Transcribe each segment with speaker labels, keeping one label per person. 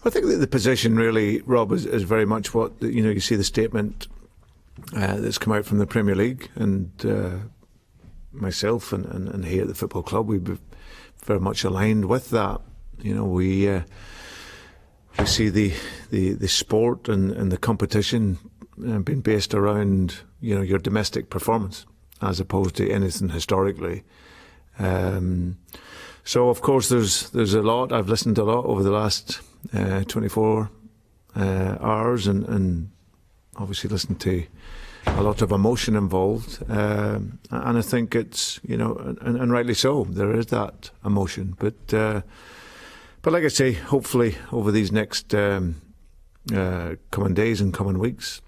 Speaker 1: I think that the position really, Rob, is very much what, you see the statement that's come out from the Premier League, and myself and here at the football club, we've very much aligned with that. We see the sport and the competition being based around your domestic performance as opposed to anything historically. So of course there's a lot. I've listened a lot over the last 24 hours and obviously listened to a lot of emotion involved, and I think it's and rightly so. There is that emotion, but like I say, hopefully over these next coming days and coming weeks,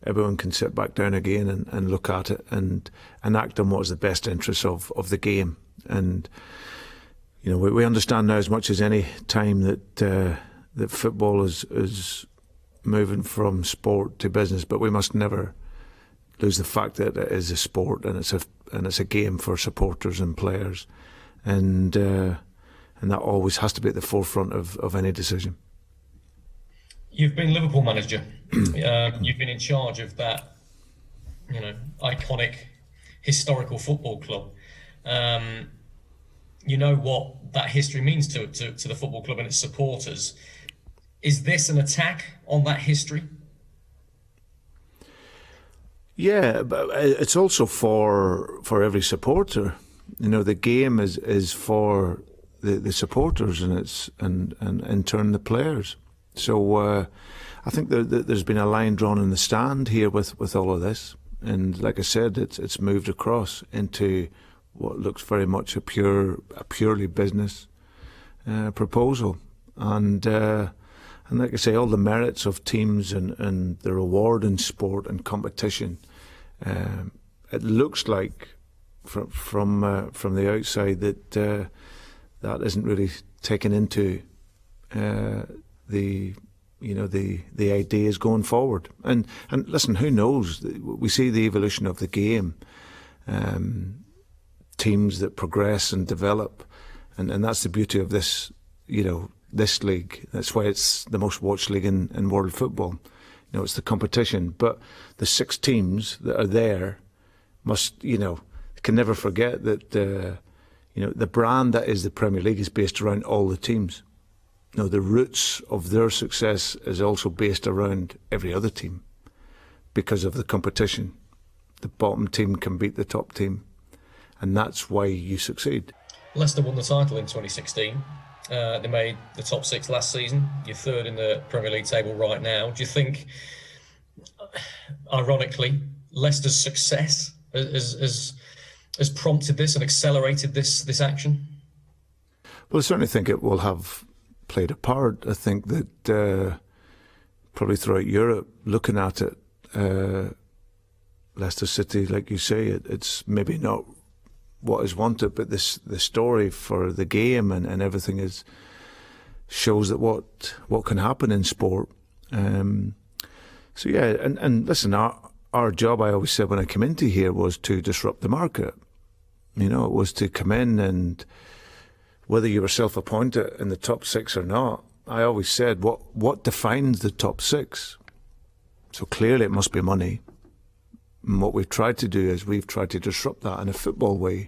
Speaker 1: everyone can sit back down again and look at it and act on what's the best interests of the game. And we understand now as much as any time that football is moving from sport to business, but we must never lose the fact that it is a sport and it's a game for supporters and players, and that always has to be at the forefront of any decision.
Speaker 2: You've been Liverpool manager. You've been in charge of that, iconic, historical football club. You know what that history means to the football club and its supporters. Is this an attack on that history?
Speaker 1: Yeah, but it's also for every supporter. The game is for the supporters and in turn the players. So I think there's been a line drawn in the stand here with all of this, and like I said, it's moved across into what looks very much a purely business proposal, and like I say, all the merits of teams and the reward in sport and competition. It looks like from the outside that that isn't really taken into the ideas going forward. And listen, who knows? We see the evolution of the game, teams that progress and develop, and that's the beauty of this, this league. That's why it's the most watched league in world football. It's the competition, but the 6 teams that are there must, can never forget that the brand that is the Premier League is based around all the teams. The roots of their success is also based around every other team because of the competition. The bottom team can beat the top team, and that's why you succeed.
Speaker 2: Leicester won the title in 2016. They made the top 6 last season. You're 3rd in the Premier League table right now. Do you think, ironically, Leicester's success has prompted this and accelerated this action?
Speaker 1: Well, I certainly think it will have played a part. I think that probably throughout Europe, looking at it, Leicester City, like you say, it's maybe not what is wanted, but the story for the game and everything shows that what can happen in sport. So yeah, and listen, our job, I always said when I came into here, was to disrupt the market. It was to come in, and whether you were self-appointed in the top 6 or not, I always said what defines the top 6. So clearly it must be money. And what we've tried to do is we've tried to disrupt that in a football way.